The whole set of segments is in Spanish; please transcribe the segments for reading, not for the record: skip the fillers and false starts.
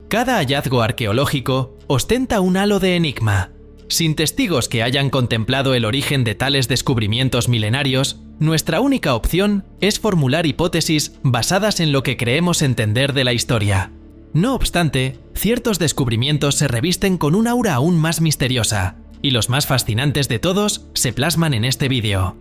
Cada hallazgo arqueológico ostenta un halo de enigma. Sin testigos que hayan contemplado el origen de tales descubrimientos milenarios, nuestra única opción es formular hipótesis basadas en lo que creemos entender de la historia. No obstante, ciertos descubrimientos se revisten con un aura aún más misteriosa, y los más fascinantes de todos se plasman en este vídeo.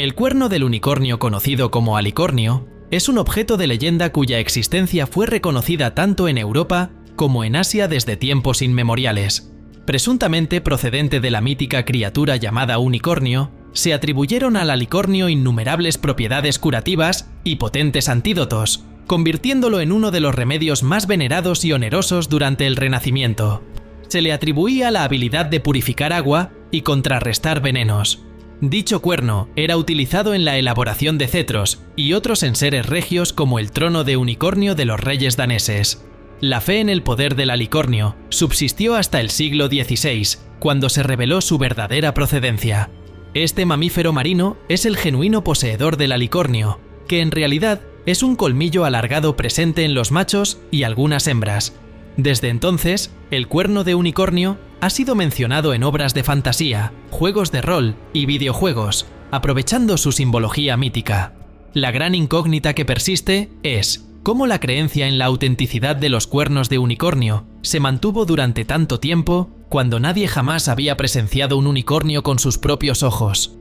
El cuerno del unicornio, conocido como alicornio, es un objeto de leyenda cuya existencia fue reconocida tanto en Europa como en Asia desde tiempos inmemoriales. Presuntamente procedente de la mítica criatura llamada unicornio, se atribuyeron al alicornio innumerables propiedades curativas y potentes antídotos, convirtiéndolo en uno de los remedios más venerados y onerosos durante el Renacimiento. Se le atribuía la habilidad de purificar agua y contrarrestar venenos. Dicho cuerno era utilizado en la elaboración de cetros y otros enseres regios como el trono de unicornio de los reyes daneses. La fe en el poder del alicornio subsistió hasta el siglo XVI, cuando se reveló su verdadera procedencia. Este mamífero marino es el genuino poseedor del alicornio, que en realidad es un colmillo alargado presente en los machos y algunas hembras. Desde entonces, el cuerno de unicornio ha sido mencionado en obras de fantasía, juegos de rol y videojuegos, aprovechando su simbología mítica. La gran incógnita que persiste es cómo la creencia en la autenticidad de los cuernos de unicornio se mantuvo durante tanto tiempo cuando nadie jamás había presenciado un unicornio con sus propios ojos.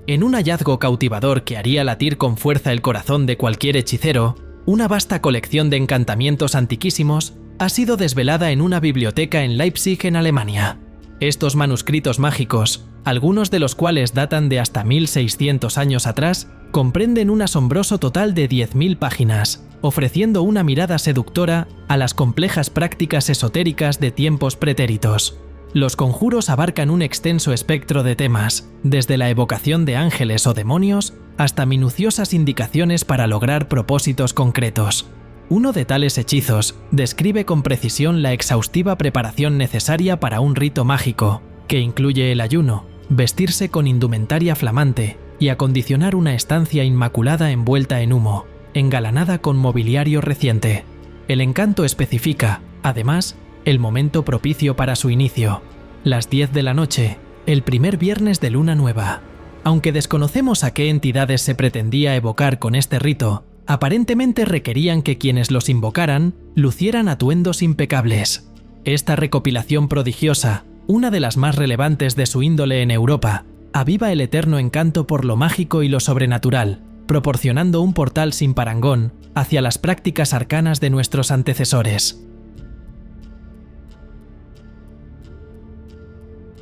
En un hallazgo cautivador que haría latir con fuerza el corazón de cualquier hechicero, una vasta colección de encantamientos antiquísimos ha sido desvelada en una biblioteca en Leipzig, en Alemania. Estos manuscritos mágicos, algunos de los cuales datan de hasta 1600 años atrás, comprenden un asombroso total de 10.000 páginas, ofreciendo una mirada seductora a las complejas prácticas esotéricas de tiempos pretéritos. Los conjuros abarcan un extenso espectro de temas, desde la evocación de ángeles o demonios hasta minuciosas indicaciones para lograr propósitos concretos. Uno de tales hechizos describe con precisión la exhaustiva preparación necesaria para un rito mágico, que incluye el ayuno, vestirse con indumentaria flamante y acondicionar una estancia inmaculada envuelta en humo, engalanada con mobiliario reciente. El encanto especifica, además, el momento propicio para su inicio, las 10 de la noche, el primer viernes de luna nueva. Aunque desconocemos a qué entidades se pretendía evocar con este rito, aparentemente requerían que quienes los invocaran lucieran atuendos impecables. Esta recopilación prodigiosa, una de las más relevantes de su índole en Europa, aviva el eterno encanto por lo mágico y lo sobrenatural, proporcionando un portal sin parangón hacia las prácticas arcanas de nuestros antecesores.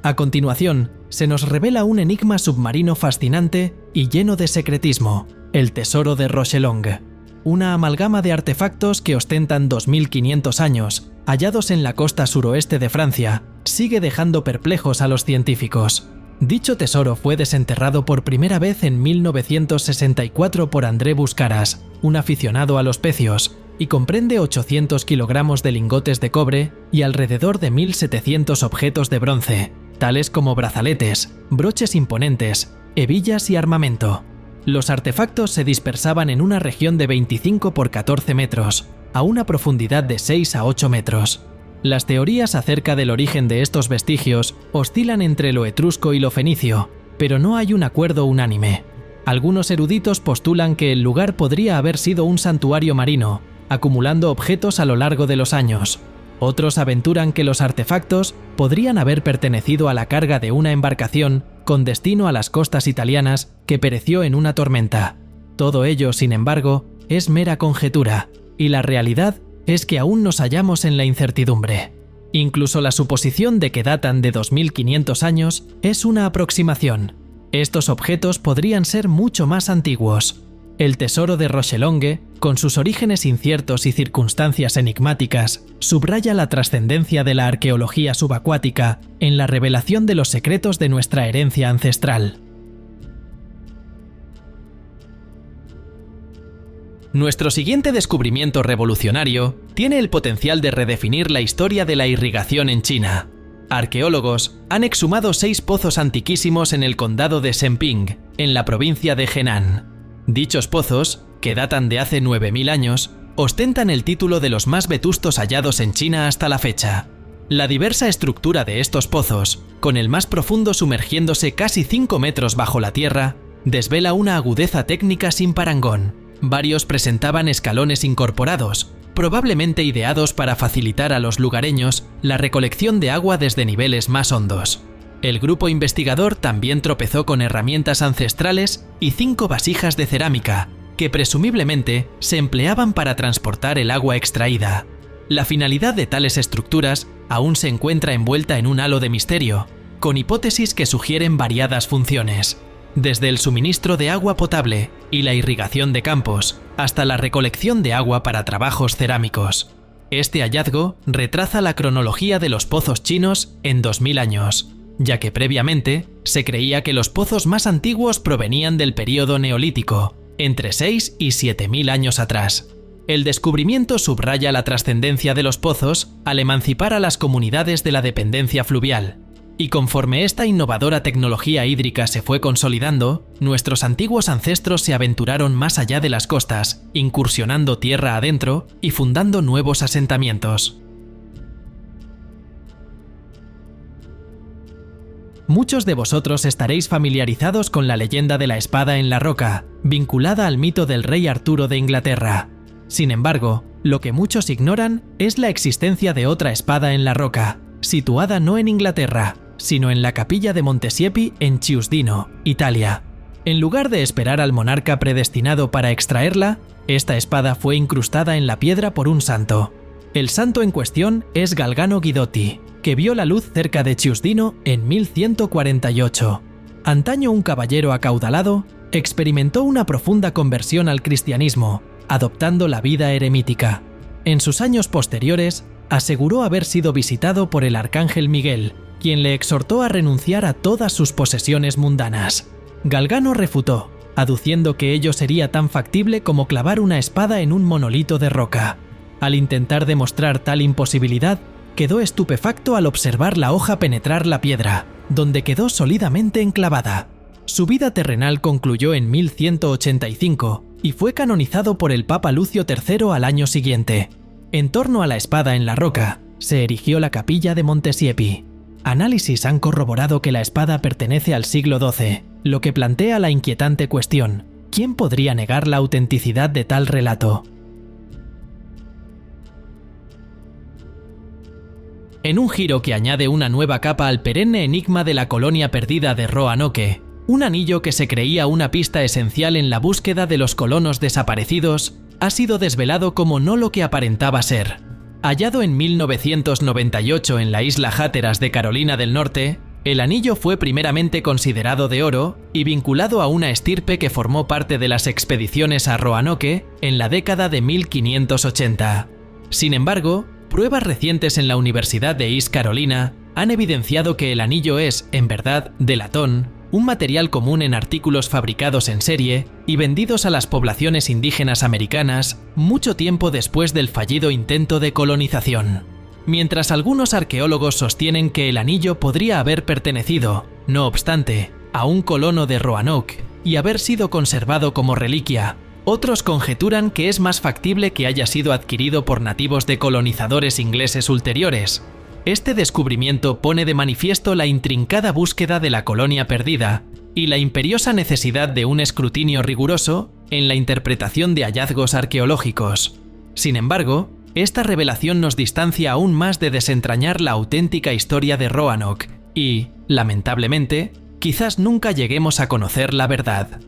A continuación, se nos revela un enigma submarino fascinante y lleno de secretismo, el tesoro de Rochelong, una amalgama de artefactos que ostentan 2500 años, hallados en la costa suroeste de Francia, sigue dejando perplejos a los científicos. Dicho tesoro fue desenterrado por primera vez en 1964 por André Buscaras, un aficionado a los pecios, y comprende 800 kilogramos de lingotes de cobre y alrededor de 1700 objetos de bronce, tales como brazaletes, broches imponentes, hebillas y armamento. Los artefactos se dispersaban en una región de 25 por 14 metros, a una profundidad de 6 a 8 metros. Las teorías acerca del origen de estos vestigios oscilan entre lo etrusco y lo fenicio, pero no hay un acuerdo unánime. Algunos eruditos postulan que el lugar podría haber sido un santuario marino, acumulando objetos a lo largo de los años. Otros aventuran que los artefactos podrían haber pertenecido a la carga de una embarcación con destino a las costas italianas que pereció en una tormenta. Todo ello, sin embargo, es mera conjetura, y la realidad es que aún nos hallamos en la incertidumbre. Incluso la suposición de que datan de 2500 años es una aproximación. Estos objetos podrían ser mucho más antiguos. El tesoro de Rochelongue, con sus orígenes inciertos y circunstancias enigmáticas, subraya la trascendencia de la arqueología subacuática en la revelación de los secretos de nuestra herencia ancestral. Nuestro siguiente descubrimiento revolucionario tiene el potencial de redefinir la historia de la irrigación en China. Arqueólogos han exhumado 6 pozos antiquísimos en el condado de Shenping, en la provincia de Henan. Dichos pozos, que datan de hace 9000 años, ostentan el título de los más vetustos hallados en China hasta la fecha. La diversa estructura de estos pozos, con el más profundo sumergiéndose casi 5 metros bajo la tierra, desvela una agudeza técnica sin parangón. Varios presentaban escalones incorporados, probablemente ideados para facilitar a los lugareños la recolección de agua desde niveles más hondos. El grupo investigador también tropezó con herramientas ancestrales y 5 vasijas de cerámica, que presumiblemente se empleaban para transportar el agua extraída. La finalidad de tales estructuras aún se encuentra envuelta en un halo de misterio, con hipótesis que sugieren variadas funciones, desde el suministro de agua potable y la irrigación de campos, hasta la recolección de agua para trabajos cerámicos. Este hallazgo retrasa la cronología de los pozos chinos en 2000 años, ya que previamente se creía que los pozos más antiguos provenían del período neolítico, entre 6 y 7000 años atrás. El descubrimiento subraya la trascendencia de los pozos al emancipar a las comunidades de la dependencia fluvial. Y conforme esta innovadora tecnología hídrica se fue consolidando, nuestros antiguos ancestros se aventuraron más allá de las costas, incursionando tierra adentro y fundando nuevos asentamientos. Muchos de vosotros estaréis familiarizados con la leyenda de la espada en la roca, vinculada al mito del rey Arturo de Inglaterra. Sin embargo, lo que muchos ignoran es la existencia de otra espada en la roca, situada no en Inglaterra, sino en la capilla de Montesiepi en Chiusdino, Italia. En lugar de esperar al monarca predestinado para extraerla, esta espada fue incrustada en la piedra por un santo. El santo en cuestión es Galgano Guidotti, que vio la luz cerca de Chiusdino en 1148. Antaño un caballero acaudalado, experimentó una profunda conversión al cristianismo, adoptando la vida eremítica. En sus años posteriores, aseguró haber sido visitado por el arcángel Miguel, quien le exhortó a renunciar a todas sus posesiones mundanas. Galgano refutó, aduciendo que ello sería tan factible como clavar una espada en un monolito de roca. Al intentar demostrar tal imposibilidad, quedó estupefacto al observar la hoja penetrar la piedra, donde quedó sólidamente enclavada. Su vida terrenal concluyó en 1185 y fue canonizado por el Papa Lucio III al año siguiente. En torno a la espada en la roca, se erigió la capilla de Montesiepi. Análisis han corroborado que la espada pertenece al siglo XII, lo que plantea la inquietante cuestión: ¿quién podría negar la autenticidad de tal relato? En un giro que añade una nueva capa al perenne enigma de la colonia perdida de Roanoke, un anillo que se creía una pista esencial en la búsqueda de los colonos desaparecidos ha sido desvelado como no lo que aparentaba ser. Hallado en 1998 en la isla Hatteras de Carolina del Norte, el anillo fue primeramente considerado de oro y vinculado a una estirpe que formó parte de las expediciones a Roanoke en la década de 1580. Sin embargo, pruebas recientes en la Universidad de East Carolina han evidenciado que el anillo es, en verdad, de latón, un material común en artículos fabricados en serie y vendidos a las poblaciones indígenas americanas mucho tiempo después del fallido intento de colonización. Mientras algunos arqueólogos sostienen que el anillo podría haber pertenecido, no obstante, a un colono de Roanoke y haber sido conservado como reliquia, otros conjeturan que es más factible que haya sido adquirido por nativos de colonizadores ingleses ulteriores. Este descubrimiento pone de manifiesto la intrincada búsqueda de la colonia perdida y la imperiosa necesidad de un escrutinio riguroso en la interpretación de hallazgos arqueológicos. Sin embargo, esta revelación nos distancia aún más de desentrañar la auténtica historia de Roanoke y, lamentablemente, quizás nunca lleguemos a conocer la verdad.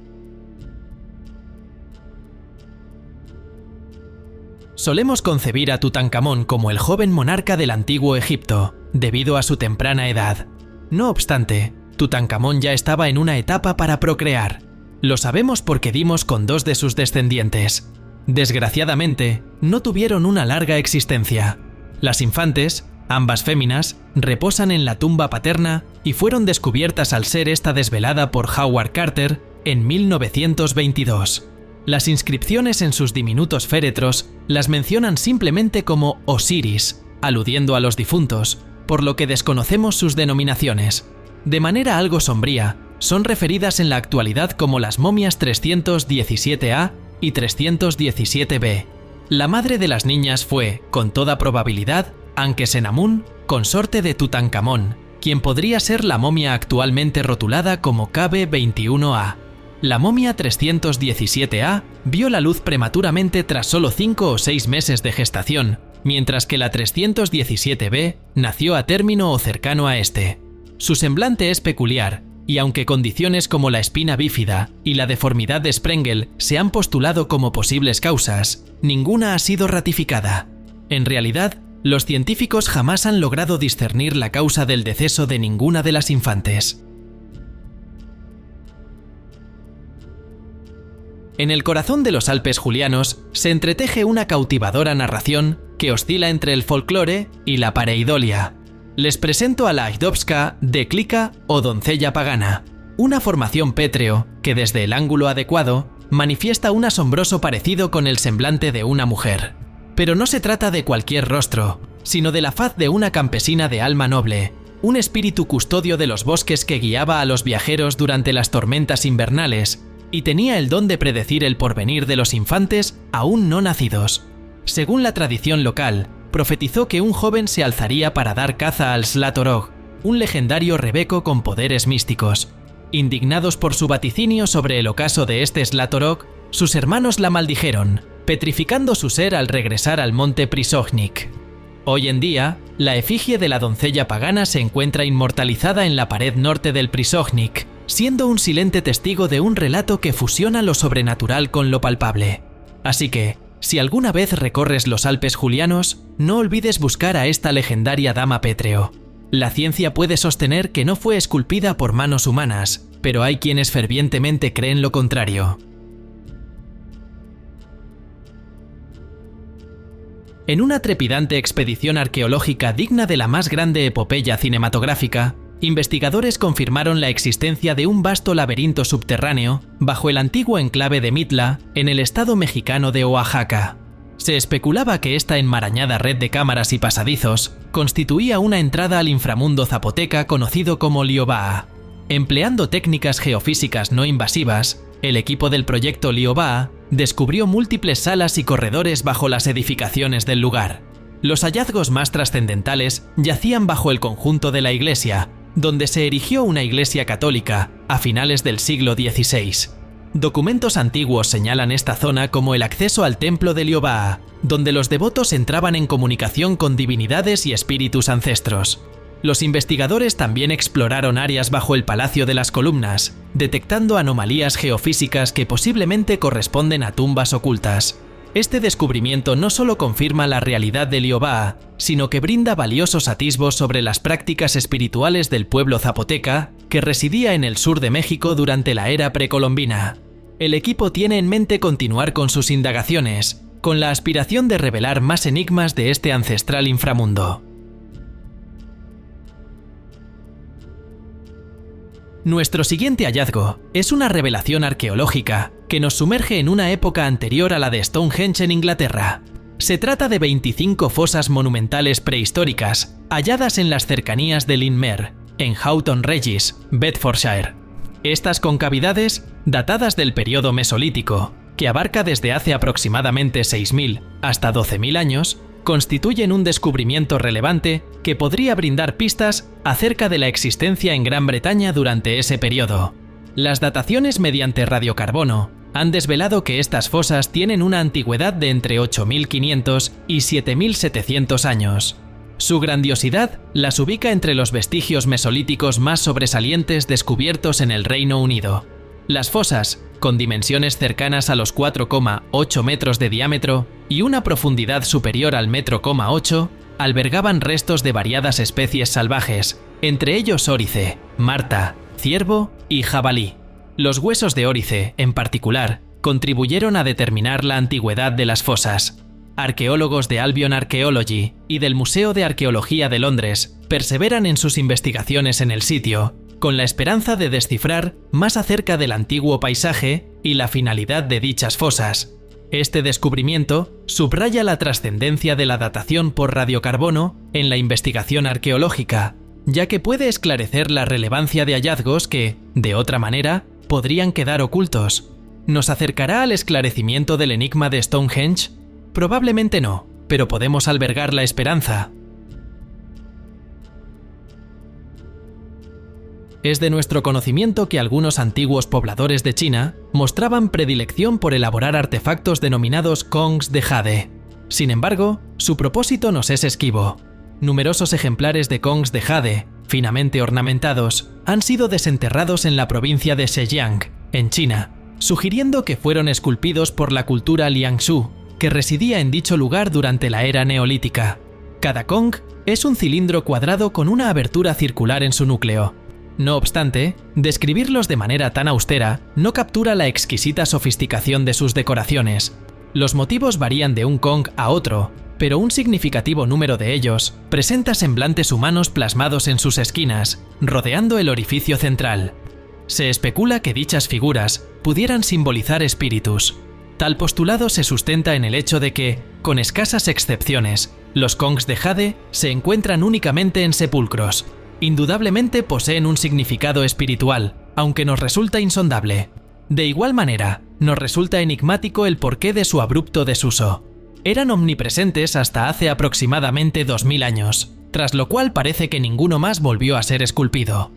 Solemos concebir a Tutankamón como el joven monarca del antiguo Egipto, debido a su temprana edad. No obstante, Tutankamón ya estaba en una etapa para procrear. Lo sabemos porque dimos con 2 de sus descendientes. Desgraciadamente, no tuvieron una larga existencia. Las infantes, ambas féminas, reposan en la tumba paterna y fueron descubiertas al ser esta desvelada por Howard Carter en 1922. Las inscripciones en sus diminutos féretros las mencionan simplemente como Osiris, aludiendo a los difuntos, por lo que desconocemos sus denominaciones. De manera algo sombría, son referidas en la actualidad como las momias 317A y 317B. La madre de las niñas fue, con toda probabilidad, Anke-Senamun, consorte de Tutankamón, quien podría ser la momia actualmente rotulada como KB21A. La momia 317A vio la luz prematuramente tras solo 5 o 6 meses de gestación, mientras que la 317B nació a término o cercano a este. Su semblante es peculiar, y aunque condiciones como la espina bífida y la deformidad de Sprengel se han postulado como posibles causas, ninguna ha sido ratificada. En realidad, los científicos jamás han logrado discernir la causa del deceso de ninguna de las infantes. En el corazón de los Alpes julianos se entreteje una cautivadora narración que oscila entre el folclore y la pareidolia. Les presento a la Ajdovska, Declica o doncella pagana, una formación pétreo que desde el ángulo adecuado manifiesta un asombroso parecido con el semblante de una mujer. Pero no se trata de cualquier rostro, sino de la faz de una campesina de alma noble, un espíritu custodio de los bosques que guiaba a los viajeros durante las tormentas invernales y tenía el don de predecir el porvenir de los infantes aún no nacidos. Según la tradición local, profetizó que un joven se alzaría para dar caza al Slatorog, un legendario rebeco con poderes místicos. Indignados por su vaticinio sobre el ocaso de este Slatorog, sus hermanos la maldijeron, petrificando su ser al regresar al monte Prisognik. Hoy en día, la efigie de la doncella pagana se encuentra inmortalizada en la pared norte del Prisognik, siendo un silente testigo de un relato que fusiona lo sobrenatural con lo palpable. Así que, si alguna vez recorres los Alpes julianos, no olvides buscar a esta legendaria dama pétreo. La ciencia puede sostener que no fue esculpida por manos humanas, pero hay quienes fervientemente creen lo contrario. En una trepidante expedición arqueológica digna de la más grande epopeya cinematográfica, investigadores confirmaron la existencia de un vasto laberinto subterráneo bajo el antiguo enclave de Mitla, en el estado mexicano de Oaxaca. Se especulaba que esta enmarañada red de cámaras y pasadizos constituía una entrada al inframundo zapoteca conocido como Liobaa. Empleando técnicas geofísicas no invasivas, el equipo del proyecto Liobaa descubrió múltiples salas y corredores bajo las edificaciones del lugar. Los hallazgos más trascendentales yacían bajo el conjunto de la iglesia, donde se erigió una iglesia católica a finales del siglo XVI. Documentos antiguos señalan esta zona como el acceso al templo de Liobaa, donde los devotos entraban en comunicación con divinidades y espíritus ancestros. Los investigadores también exploraron áreas bajo el Palacio de las Columnas, detectando anomalías geofísicas que posiblemente corresponden a tumbas ocultas. Este descubrimiento no solo confirma la realidad de Liobaa, sino que brinda valiosos atisbos sobre las prácticas espirituales del pueblo zapoteca que residía en el sur de México durante la era precolombina. El equipo tiene en mente continuar con sus indagaciones, con la aspiración de revelar más enigmas de este ancestral inframundo. Nuestro siguiente hallazgo es una revelación arqueológica que nos sumerge en una época anterior a la de Stonehenge en Inglaterra. Se trata de 25 fosas monumentales prehistóricas halladas en las cercanías de Linmere, en Houghton Regis, Bedfordshire. Estas concavidades, datadas del periodo mesolítico, que abarca desde hace aproximadamente 6.000 hasta 12.000 años, constituyen un descubrimiento relevante que podría brindar pistas acerca de la existencia en Gran Bretaña durante ese periodo. Las dataciones mediante radiocarbono han desvelado que estas fosas tienen una antigüedad de entre 8.500 y 7.700 años. Su grandiosidad las ubica entre los vestigios mesolíticos más sobresalientes descubiertos en el Reino Unido. Las fosas, con dimensiones cercanas a los 4,8 metros de diámetro y una profundidad superior al 1,8 m, albergaban restos de variadas especies salvajes, entre ellos órice, marta, ciervo y jabalí. Los huesos de órice, en particular, contribuyeron a determinar la antigüedad de las fosas. Arqueólogos de Albion Archaeology y del Museo de Arqueología de Londres perseveran en sus investigaciones en el sitio, con la esperanza de descifrar más acerca del antiguo paisaje y la finalidad de dichas fosas. Este descubrimiento subraya la trascendencia de la datación por radiocarbono en la investigación arqueológica, ya que puede esclarecer la relevancia de hallazgos que, de otra manera, podrían quedar ocultos. ¿Nos acercará al esclarecimiento del enigma de Stonehenge? Probablemente no, pero podemos albergar la esperanza. Es de nuestro conocimiento que algunos antiguos pobladores de China mostraban predilección por elaborar artefactos denominados kongs de jade. Sin embargo, su propósito nos es esquivo. Numerosos ejemplares de kongs de jade, finamente ornamentados, han sido desenterrados en la provincia de Zhejiang, en China, sugiriendo que fueron esculpidos por la cultura Liangshu, que residía en dicho lugar durante la era neolítica. Cada kong es un cilindro cuadrado con una abertura circular en su núcleo. No obstante, describirlos de manera tan austera no captura la exquisita sofisticación de sus decoraciones. Los motivos varían de un kong a otro, pero un significativo número de ellos presenta semblantes humanos plasmados en sus esquinas, rodeando el orificio central. Se especula que dichas figuras pudieran simbolizar espíritus. Tal postulado se sustenta en el hecho de que, con escasas excepciones, los kongs de jade se encuentran únicamente en sepulcros. Indudablemente poseen un significado espiritual, aunque nos resulta insondable. De igual manera, nos resulta enigmático el porqué de su abrupto desuso. Eran omnipresentes hasta hace aproximadamente 2000 años, tras lo cual parece que ninguno más volvió a ser esculpido.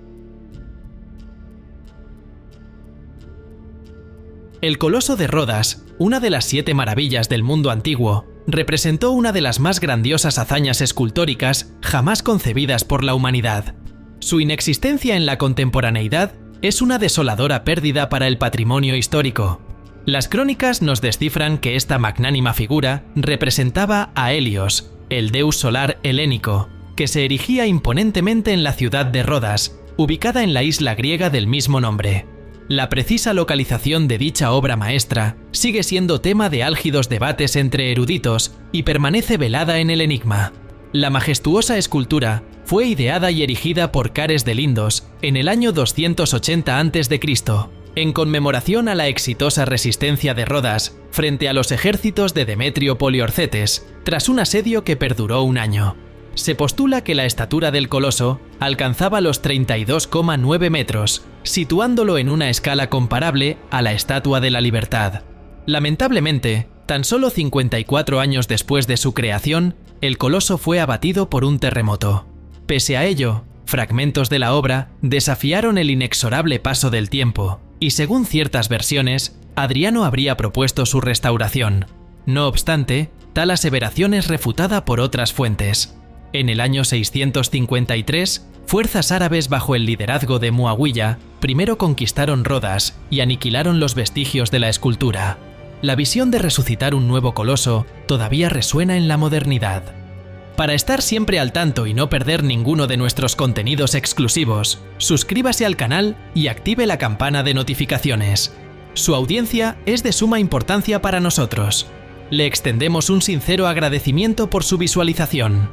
El Coloso de Rodas, una de las 7 maravillas del mundo antiguo, representó una de las más grandiosas hazañas escultóricas jamás concebidas por la humanidad. Su inexistencia en la contemporaneidad es una desoladora pérdida para el patrimonio histórico. Las crónicas nos descifran que esta magnánima figura representaba a Helios, el deus solar helénico, que se erigía imponentemente en la ciudad de Rodas, ubicada en la isla griega del mismo nombre. La precisa localización de dicha obra maestra sigue siendo tema de álgidos debates entre eruditos y permanece velada en el enigma. La majestuosa escultura fue ideada y erigida por Cares de Lindos en el año 280 a.C., en conmemoración a la exitosa resistencia de Rodas frente a los ejércitos de Demetrio Poliorcetes, tras un asedio que perduró un año. Se postula que la estatura del coloso alcanzaba los 32,9 metros, situándolo en una escala comparable a la Estatua de la Libertad. Lamentablemente, tan solo 54 años después de su creación, el coloso fue abatido por un terremoto. Pese a ello, fragmentos de la obra desafiaron el inexorable paso del tiempo, y según ciertas versiones, Adriano habría propuesto su restauración. No obstante, tal aseveración es refutada por otras fuentes. En el año 653, fuerzas árabes bajo el liderazgo de Muawiya primero conquistaron Rodas y aniquilaron los vestigios de la escultura. La visión de resucitar un nuevo coloso todavía resuena en la modernidad. Para estar siempre al tanto y no perder ninguno de nuestros contenidos exclusivos, suscríbase al canal y active la campana de notificaciones. Su audiencia es de suma importancia para nosotros. Le extendemos un sincero agradecimiento por su visualización.